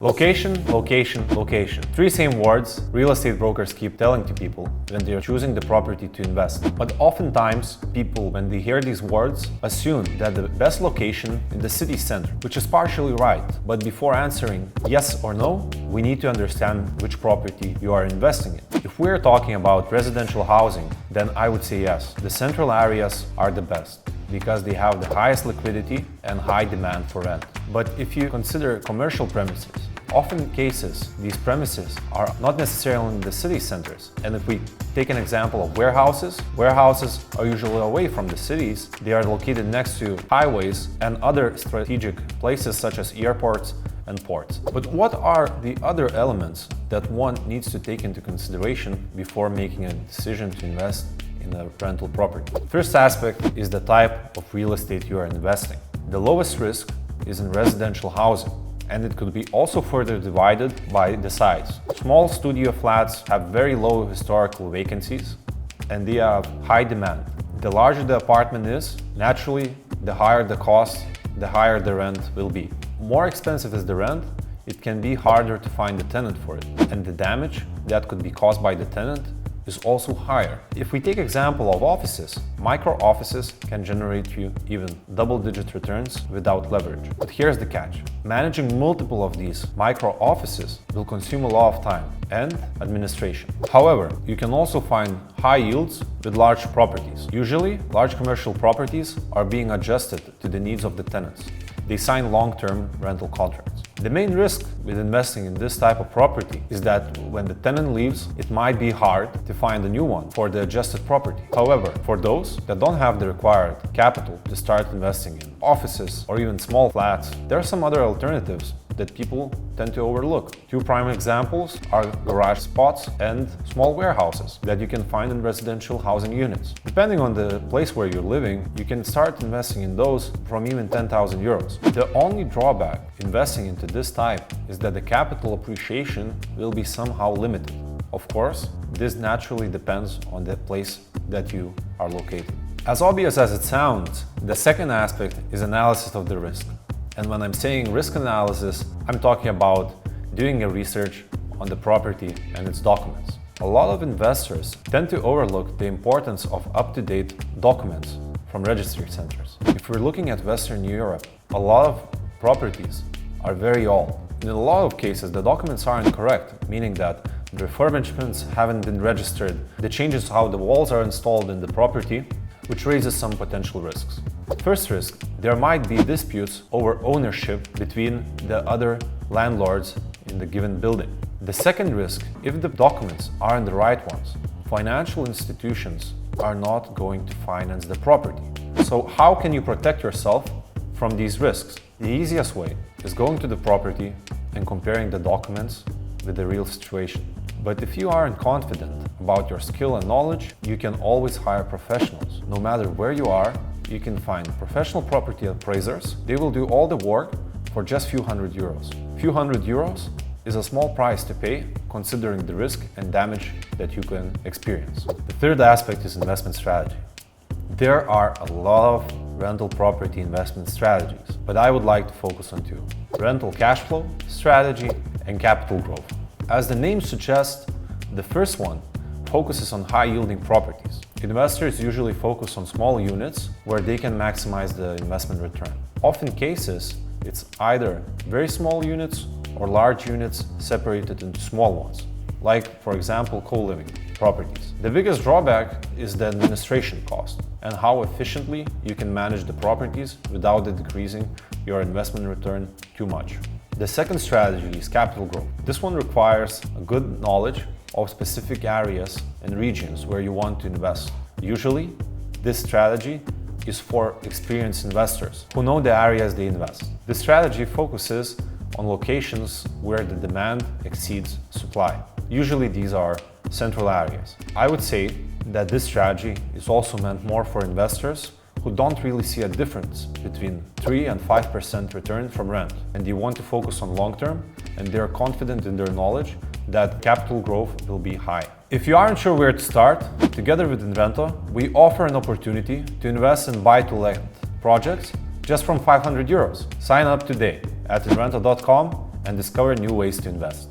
Location, location, location. Three same words real estate brokers keep telling to people when they are choosing the property to invest. But oftentimes, people, when they hear these words, assume that the best location in the city center, which is partially right. But before answering yes or no, we need to understand which property you are investing in. If we're talking about residential housing, then I would say yes. The central areas are the best, because they have the highest liquidity and high demand for rent. But if you consider commercial premises, often cases these premises are not necessarily in the city centers. And if we take an example of warehouses are usually away from the cities. They are located next to highways and other strategic places such as airports and ports. But what are the other elements that one needs to take into consideration before making a decision to invest in a rental property? First aspect is the type of real estate you are investing. The lowest risk is in residential housing, and it could be also further divided by the size. Small studio flats have very low historical vacancies and they have high demand. The larger the apartment is, naturally, the higher the cost, the higher the rent will be. More expensive is the rent, it can be harder to find a tenant for it, and the damage that could be caused by the tenant is also higher. If we take example of offices, micro offices can generate you even double-digit returns without leverage. But here's the catch. Managing multiple of these micro offices will consume a lot of time and administration. However, you can also find high yields with large properties. Usually, large commercial properties are being adjusted to the needs of the tenants. They sign long-term rental contracts. The main risk with investing in this type of property is that when the tenant leaves, it might be hard to find a new one for the adjusted property. However, for those that don't have the required capital to start investing in offices or even small flats, there are some other alternatives that people tend to overlook. Two prime examples are garage spots and small warehouses that you can find in residential housing units. Depending on the place where you're living, you can start investing in those from even 10,000 euros. The only drawback investing into this type is that the capital appreciation will be somehow limited. Of course, this naturally depends on the place that you are located. As obvious as it sounds, the second aspect is analysis of the risk. And when I'm saying risk analysis, I'm talking about doing a research on the property and its documents. A lot of investors tend to overlook the importance of up-to-date documents from registry centers. If we're looking at Western Europe, a lot of properties are very old. In a lot of cases, the documents are incorrect, meaning that the refurbishments haven't been registered. The changes how the walls are installed in the property, which raises some potential risks. First risk, there might be disputes over ownership between the other landlords in the given building. The second risk, if the documents aren't the right ones, financial institutions are not going to finance the property. So how can you protect yourself from these risks? The easiest way is going to the property and comparing the documents with the real situation. But if you aren't confident about your skill and knowledge, you can always hire professionals. No matter where you are, you can find professional property appraisers. They will do all the work for just few hundred euros. Few hundred euros is a small price to pay considering the risk and damage that you can experience. The third aspect is investment strategy. There are a lot of rental property investment strategies, but I would like to focus on two: rental cash flow strategy and capital growth. As the name suggests, the first one focuses on high-yielding properties. Investors usually focus on small units where they can maximize the investment return. Often cases, it's either very small units or large units separated into small ones, like, for example, co-living properties. The biggest drawback is the administration cost and how efficiently you can manage the properties without decreasing your investment return too much. The second strategy is capital growth. This one requires a good knowledge of specific areas and regions where you want to invest. Usually, this strategy is for experienced investors who know the areas they invest. This strategy focuses on locations where the demand exceeds supply. Usually these are central areas. I would say that this strategy is also meant more for investors who don't really see a difference between 3 and 5% return from rent, and they want to focus on long term, and they're confident in their knowledge that capital growth will be high. If you aren't sure where to start, together with InRento, we offer an opportunity to invest in buy-to-let projects just from 500 euros. Sign up today at InRento.com and discover new ways to invest.